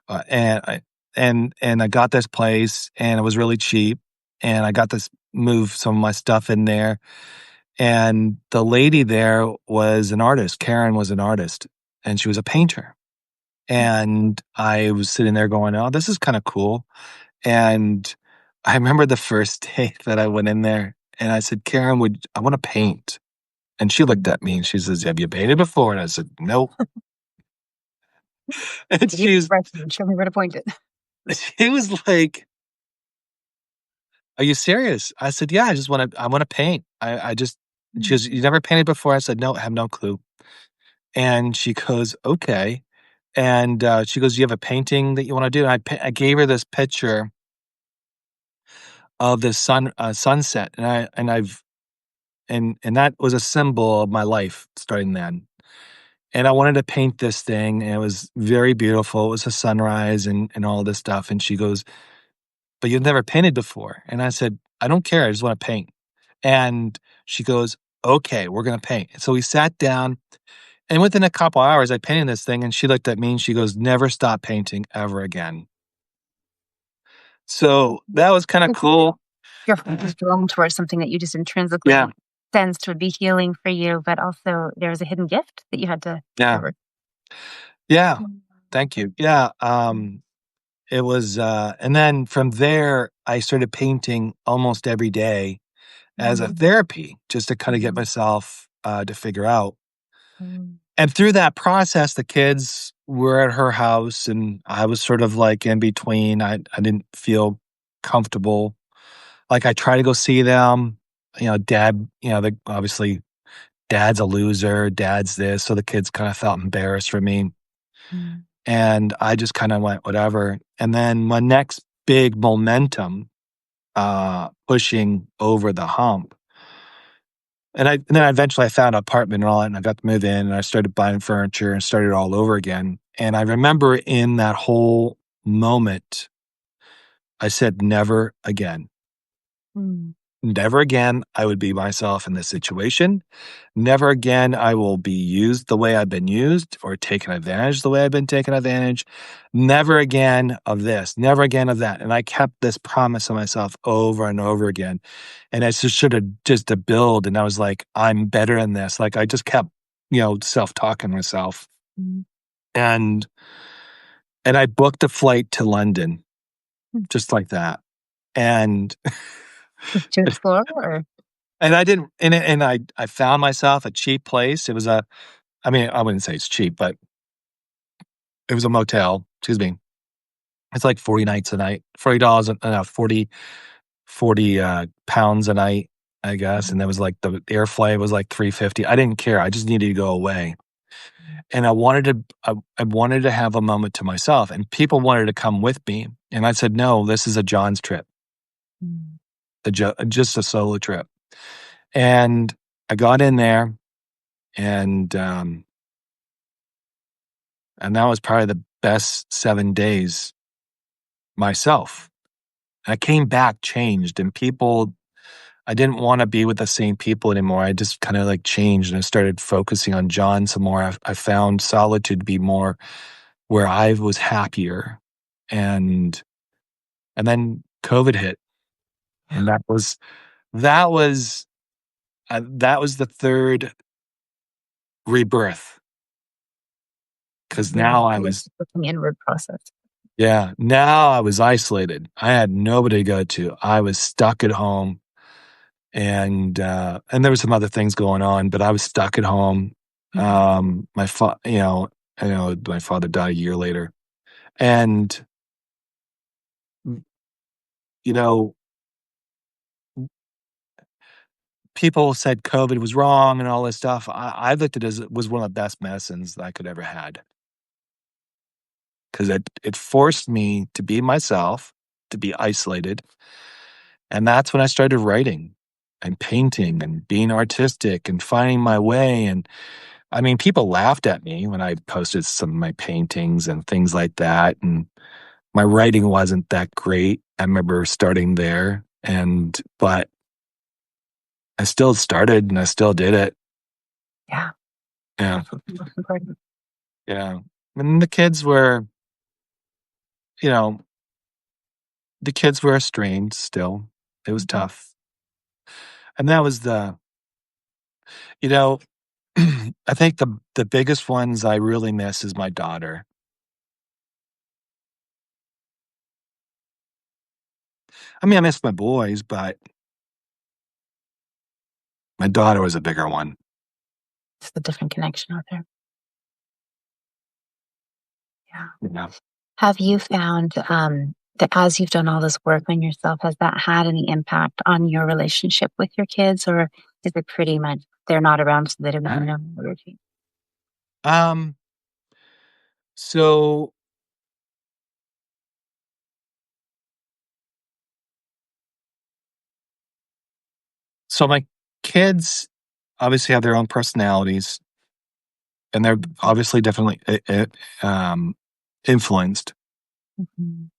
and I got this place, and it was really cheap, and I got this move some of my stuff in there, and the lady there was an artist. Karen was an artist, and she was a painter, and I was sitting there going, "Oh, this is kinda cool," and I remember the first day that I went in there, and I said, "Karen, would I wanna paint." And she looked at me and she says, "Have you painted before?" And I said, "Nope." And Give refuge. Show me where to point it. she was like, "Are you serious?" I said, "Yeah, I wanna paint. I just." She Mm. goes, "You never painted before?" I said, "No, I have no clue." And she goes, "Okay." And, she goes, "Do you have a painting that you wanna do?" And I gave her this picture of this sunset, and that was a symbol of my life starting then. And I wanted to paint this thing, and it was very beautiful. It was a sunrise and all this stuff, and she goes, "But you've never painted before." And I said, "I don't care, I just wanna paint." And she goes, "Okay, we're gonna paint." And so we sat down, and within a couple hours, I painted this thing, and she looked at me and she goes, "Never stop painting ever again." So, that was kinda cool. Your heart was drawn towards something that you just intrinsically Yeah, sensed would be healing for you, but also there was a hidden gift that you had to yeah, discover. yeah, Mm. thank you. Yeah, it was, and then from there, I started painting almost every day as a Mhm. therapy just to kinda get Mhm. myself to figure out. Mm. And through that process, the kids were at her house, and I was sort of like in between. I didn't feel comfortable. Like I try to go see them. Dad. Obviously dad's a loser. Dad's this, so the kids kind of felt embarrassed for me, Mm. and I just kind of went whatever. And then my next big momentum, pushing over the hump. And then eventually I found an apartment and all that, and I got to move in, and I started buying furniture and started all over again. And I remember in that whole moment, I said, "Never again. Mm. Never again I would be myself in this situation. Never again I will be used the way I've been used or taken advantage the way I've been taken advantage. Never again of this. Never again of that." And I kept this promise to myself over and over again. And I just should have just to build. And I was like, I'm better than this. Like I just kept, self-talking to myself. Mm. And and I booked a flight to London Mm. just like that. And Just to explore, or and I didn't and I found myself a cheap place. It was I mean, I wouldn't say it's cheap, but it was a motel. Excuse me. It's like 40 nights a night, $40 40 pounds a night, I guess. And that was like the air flight was like 350. I didn't care. I just needed to go away. And I wanted to have a moment to myself, and people wanted to come with me. And I said, no, this is a John's trip, Mm. just a solo trip. And I got in there, and that was probably the best 7 days myself. I came back changed, and I didn't wanna be with the same people anymore. I just kinda, like, changed, and I started focusing on John some more. I found solitude to be more where I was happier, and then COVID hit, and that was that was the 3rd rebirth. Because Yeah, now I yeah, was looking inward process. yeah, now I was isolated. I had nobody to go to. I was stuck at home. And there were some other things going on, but I was stuck at home. Mhm. My fa I know my father died a year later, and, mm, you know, people said COVID was wrong and all this stuff. I looked at it as it was one of the best medicines that I could ever had, 'cause it forced me to be myself, to be isolated, and that's when I started writing and painting and being artistic and finding my way. And I mean, people laughed at me when I posted some of my paintings and things like that, and my writing wasn't that great. I remember starting there, but I still started and I still did it. Yeah, Yeah, that's what's most important. yeah. And you know, the kids were estranged still. It was Mhm. tough. And that was you know, I think the biggest ones I really miss is my daughter. I mean, I miss my boys, but my daughter was a bigger one. It's the different connection out there. Yeah. Yeah. Have you found, that as you've done all this work on yourself, has that had any impact on your relationship with your kids, or is it pretty much they're not around, so they don't even know your routine? Um, so my kids obviously have their own personalities, and they're obviously definitely influenced. Mhm.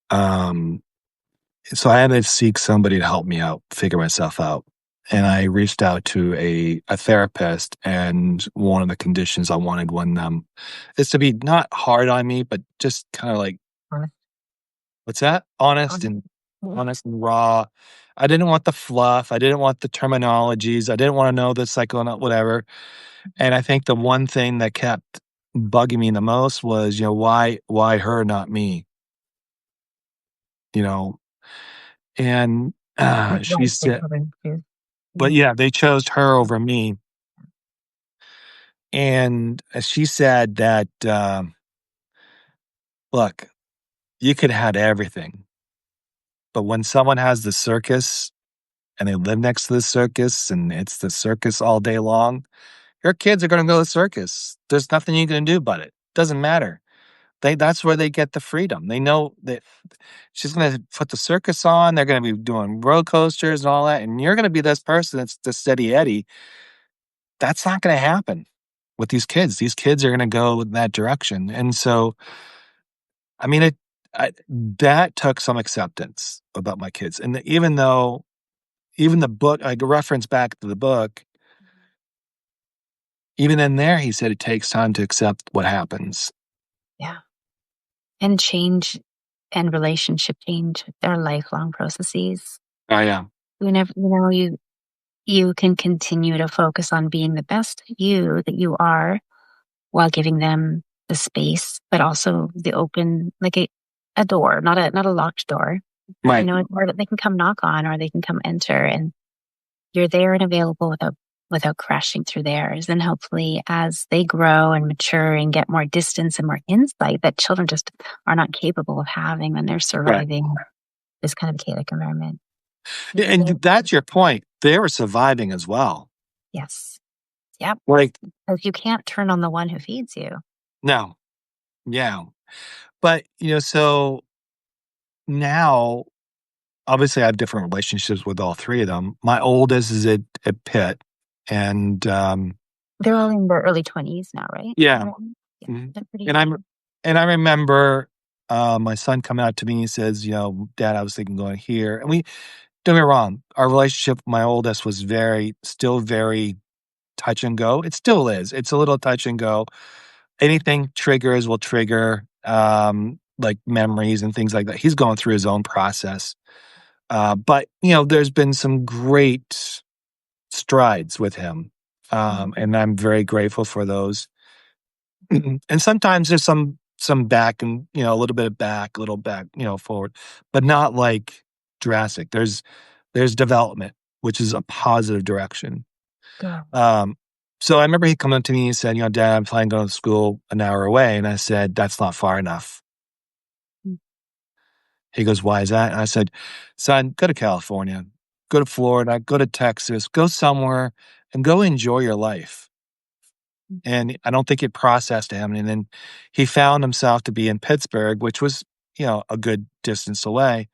Um, so I had to seek somebody to help me out, figure myself out. And I reached out to a therapist, and one of the conditions I wanted is to be not hard on me, but just kind of like Honest. what's that? Honest Honest. and raw. I didn't want the fluff. I didn't want the terminologies. I didn't want to know the psychonaut whatever. And I think the one thing that kept bugging me the most was, why her, not me? You know, and Like, why she is it said, covering too? but Yeah. yeah, they chose her over me. And she said that, look, you could have had everything, but when someone has the circus and they live next to the circus and it's the circus all day long, your kids are going to go to the circus. There's nothing you can do about it. Doesn't matter. That's where they get the freedom. They know that she's going to put the circus on. They're going to be doing roller coasters and all that. And you're going to be this person that's the steady Eddie. That's not going to happen with these kids. These kids are going to go in that direction. And so, I mean, that took some acceptance about my kids. And even though, even the book, I reference back to the book, even in there, he said it takes time to accept what happens. Yeah. And change and relationship change. They're lifelong processes. Oh, yeah. You can continue to focus on being the best you that you are while giving them the space, but also the open, like a door, not a locked door. Right. A door that they can come knock on or they can come enter, and you're there and available without crashing through theirs. And hopefully as they grow and mature and get more distance and more insight that children just are not capable of having when they're surviving this kind of chaotic environment. And that's your point. They were surviving as well. Yes. Yep. Like, because you can't turn on the one who feeds you. no. Yeah. But, so now, obviously, I have different relationships with all three of them. My oldest is at Pitt, and they're all in their early 20s now, right? Yeah. Mm-hmm. They're pretty And I remember my son coming out to me and he says, Dad, I was thinking going here. And don't get me wrong, our relationship, my oldest, was still very touch and go. It still is. It's a little touch and go. Anything will trigger like memories and things like that. He's going through his own process. But, there's been some great strides with him. And I'm very grateful for those. And sometimes there's some back and, a little bit of back, a little back, forward, but not like drastic. There's development, which is a positive direction. Yeah. So I remember he coming up to me and said, Dad, I'm planning on going to school an hour away. And I said, that's not far enough. He goes, why is that? And I said, son, go to California, go to Florida, go to Texas, go somewhere and go enjoy your life. And I don't think it processed him. And then he found himself to be in Pittsburgh, which was, a good distance away.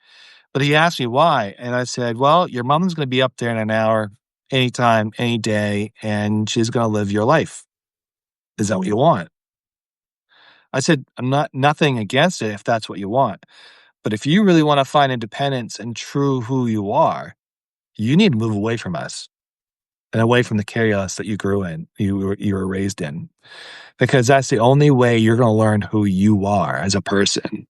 But he asked me why. And I said, well, your mom's going to be up there in an hour, anytime, any day, and she's going to live your life. Is that what you want? I said, I'm nothing against it if that's what you want. But if you really want to find independence and true who you are, you need to move away from us and away from the chaos that you grew in, you were raised in. Because that's the only way you're going to learn who you are as a person.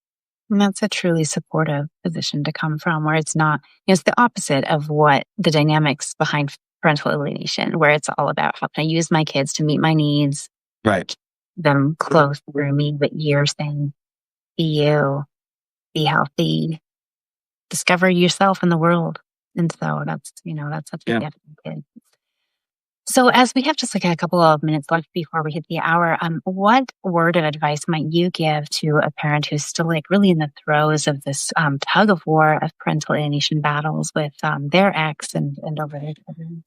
And that's a truly supportive position to come from, where it's not, it's the opposite of what the dynamics behind parental alienation, where it's all about how can I use my kids to meet my needs, right? Them close through me, but you're saying, be you, be healthy, discover yourself in the world. And so that's such a gift for kids. So as we have just like a couple of minutes left before we hit the hour, what word of advice might you give to a parent who's still like really in the throes of this tug of war of parental alienation battles with their ex and over their children?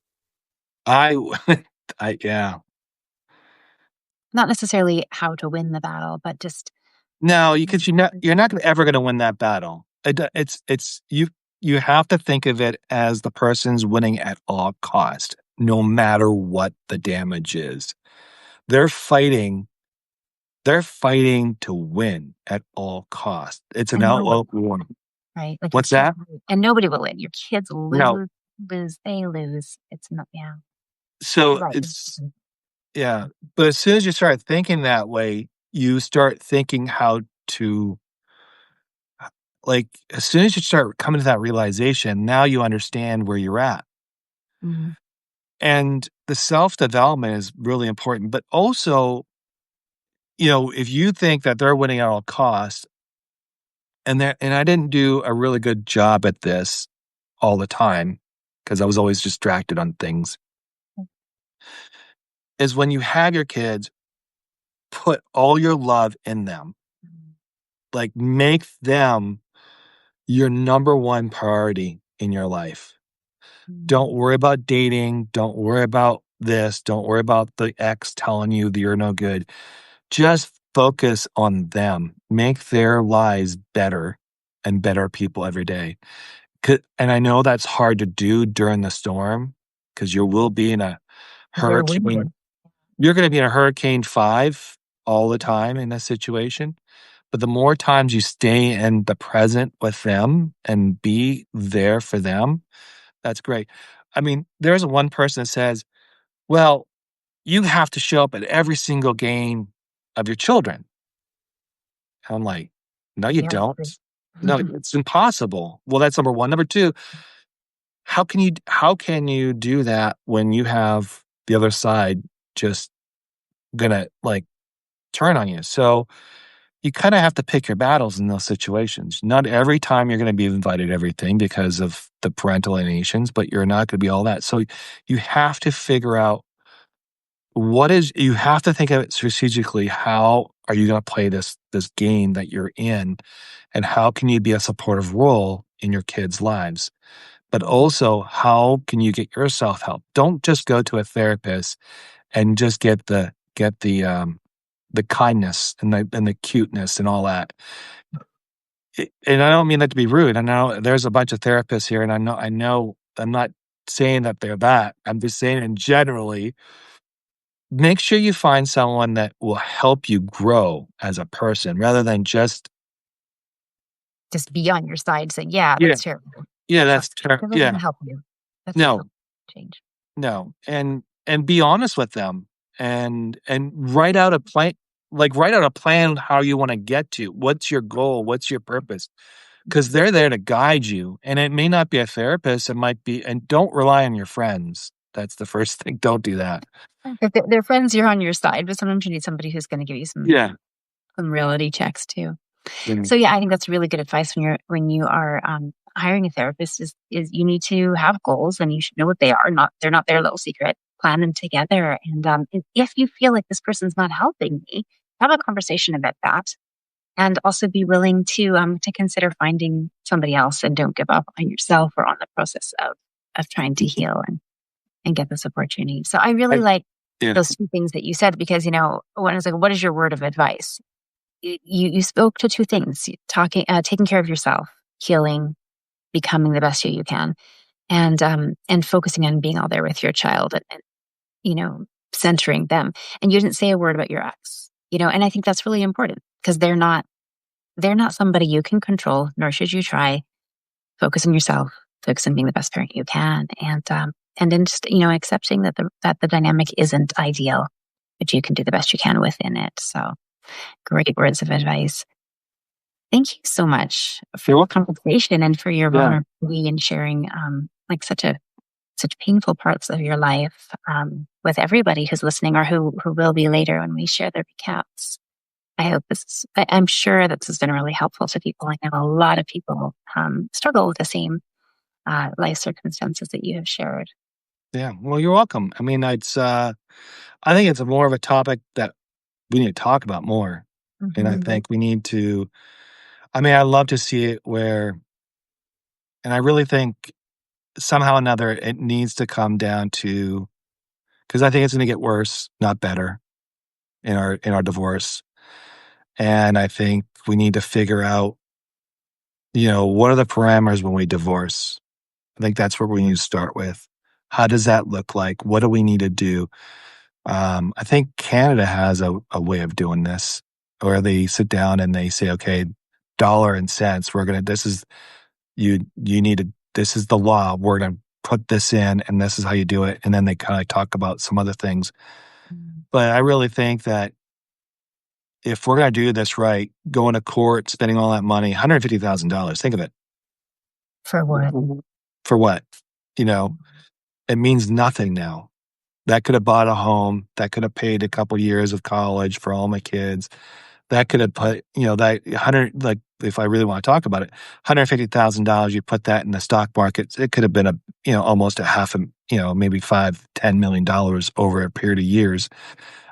Yeah. Not necessarily how to win the battle, but just no, because you're not ever going to win that battle. It's you have to think of it as the person's winning at all cost. No matter what the damage is, they're fighting to win at all costs. It's an outlaw war. Right. Like what's that? And nobody will win. Your kids lose, they lose. It's not, yeah. So it's, yeah. But as soon as you start thinking that way, you start thinking how to, like, as soon as you start coming to that realization, now you understand where you're at. Mm-hmm. And the self-development is really important, but also, if you think that they're winning at all costs, and I didn't do a really good job at this all the time because I was always distracted on things. is when you have your kids, put all your love in them. Like, make them your number one priority in your life. Don't worry about dating. Don't worry about this. Don't worry about the ex telling you that you're no good. Just focus on them. Make their lives better and better people every day. And I know that's hard to do during the storm because you will be in a They're winning. hurricane. You're going to be in a hurricane 5 all the time in this situation. But the more times you stay in the present with them and be there for them, that's great. I mean, there's one person that says, well, you have to show up at every single game of your children. And I'm like, no, you Yeah, don't. that's No, true. it's impossible. Well, that's number one. Number two, how can you do that when you have the other side just gonna like turn on you? So you kind of have to pick your battles in those situations. Not every time you're going to be invited to everything because of the parental alienations, but you're not going to be all that. So you have to figure out you have to think of it strategically. How are you going to play this game that you're in, and how can you be a supportive role in your kids' lives? But also, how can you get yourself help? Don't just go to a therapist and just get the kindness and the cuteness and all that. And I don't mean that to be rude. I know there's a bunch of therapists here, and I know I'm not saying that they're that. I'm just saying in generally, make sure you find someone that will help you grow as a person rather than just Just be on your side saying, "Yeah, yeah, that's terrible." yeah, that's Trust me, 'cause it yeah. doesn't help you. That's not No, helping change. no, and be honest with them and write out a plan. Like write out a plan how you want to get to. What's your goal? What's your purpose? Because they're there to guide you, and it may not be a therapist, it might be and don't rely on your friends. That's the first thing, don't do that. If they're friends, you're on your side, but sometimes you need somebody who's gonna give you Yeah. some reality checks too. Mhm. So, yeah, I think that's really good advice when you are, hiring a therapist is you need to have goals, and you should know what they are, they're not their little secret. Plan them together, and, if you feel like this person's not helping me, have a conversation about that, and also be willing to consider finding somebody else, and don't give up on yourself or on the process of trying to heal and get the support you need. So I I really like yeah. those 2 things that you said because, when I was like, "What is your word of advice?" You spoke to 2 things, taking care of yourself, healing, becoming the best you can, and focusing on being all there with your child and, you know, centering them. And you didn't say a word about your ex, and I think that's really important because they're not somebody you can control, nor should you try. Focus on yourself, focus on being the best parent you can, and then just, accepting that the dynamic isn't ideal, but you can do the best you can within it. So great words of advice. Thank you so much for You're the welcome. conversation and for your Yeah. vulnerability and sharing, like such painful parts of your life, with everybody who's listening or who will be later when we share their recaps. I'm sure this has been really helpful to people. I know a lot of people, struggle with the same, life circumstances that you have shared. Yeah. Well, you're welcome. I mean, I think it's a more of a topic that we need to talk about more. And I Mhm. think we need to I mean, I love to see it where and I really think somehow or another it needs to come down to because I think it's gonna get worse, not better in our divorce. And I think we need to figure out, what are the parameters when we divorce? I think that's where we need to start with. How does that look like? What do we need to do? I think Canada has a way of doing this where they sit down and they say, okay, dollar and cents, this is, you need to, this is the law. We're going to put this in and this is how you do it. And then they kind of talk about some other things. Mm. But I really think that if we're going to do this right, going to court, spending all that money, $150,000, think of it. For what? For what? You know, it means nothing now. That could have bought a home. That could have paid a couple years of college for all my kids. That could have put, that 100, like, if I really want to talk about it, $150,000, you put that in the stock market, it could have been almost a half a maybe $5-10 million over a period of years.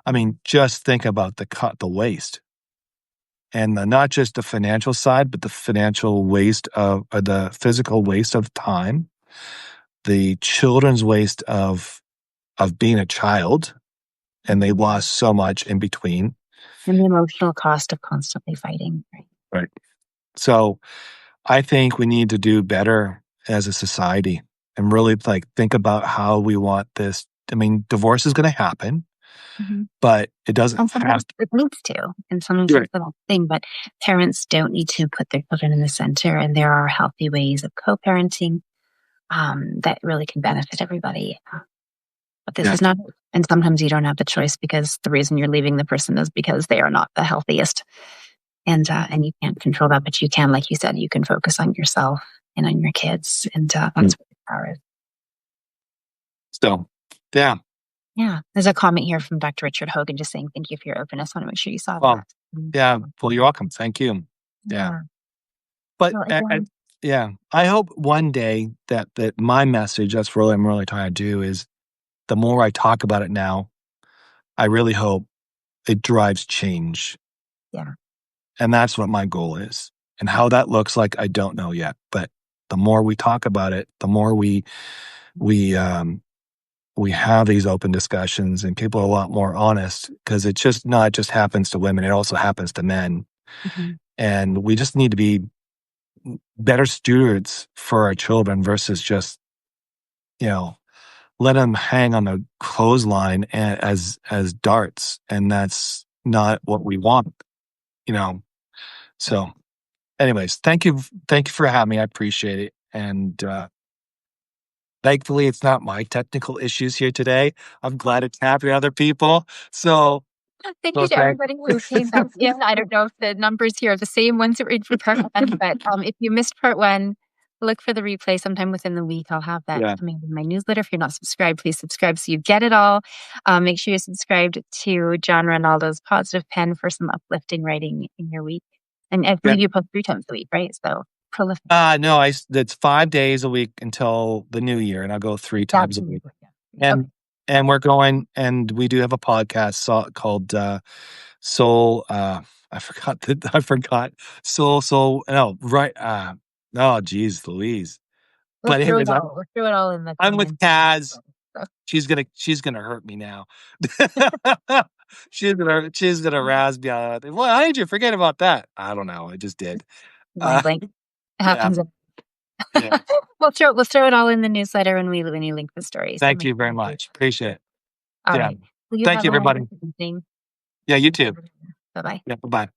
I mean, just think about the waste and not just the financial side, but the financial waste the physical waste of time, the children's waste of being a child, and they lost so much in between. And the emotional cost of constantly fighting. Right. Right. So I think we need to do better as a society and really think about how we want this. I mean, divorce is going to happen, but it doesn't And have sometimes it needs to, and sometimes it's the wrong thing, but parents don't need to put their children in the center, and there are healthy ways of co-parenting that really can benefit everybody. But this is not, and sometimes you don't have the choice because the reason you're leaving the person is because they are not the healthiest. And you can't control that, but you can, like you said, you can focus on yourself and on your kids. And that's what the power is. So, yeah. Yeah. There's a comment here from Dr. Richard Hogan just saying, thank you for your openness. I want to make sure you saw Well, that. yeah. Well, you're welcome. Thank you. Yeah. But I hope one day that my message, that's really I'm really trying to do, is the more I talk about it now, I really hope it drives change. Yeah. And that's what my goal is. And how that looks like, I don't know yet. But the more we talk about it, the more we have these open discussions, and people are a lot more honest, because it just not just happens to women, it also happens to men. And we just need to be better stewards for our children versus just, let them hang on the clothesline as darts. And that's not what we want, So anyways, thank you for having me. I appreciate it. And thankfully, it's not my technical issues here today. I'm glad it's happening to other people. So thank you to everybody who came back in. I don't know if the numbers here are the same ones that read for part one, but if you missed part one, look for the replay sometime within the week. I'll have that coming in my newsletter. If you're not subscribed, please subscribe so you get it all. Make sure you're subscribed to John Ronaldo's Positive Pen for some uplifting writing in your week. And I believe you post 3 times a week, right? So prolific. No, it's 5 days a week until the new year, and I'll go 3 times a week. And we're going, and we do have a podcast called Soul. I forgot Soul. No, right. Oh, geez, Louise. But anyways, we'll throw it all in the. I'm with Kaz. She's gonna hurt me now. she's gonna razz me on it. Well, how did you forget about that? I don't know. I just did. Blank. It happens. We'll throw it all in the newsletter when you link the stories. Thank you very much. Appreciate it. All right. Thank you, everybody. Yeah, you too. Bye-bye. Yeah, bye-bye.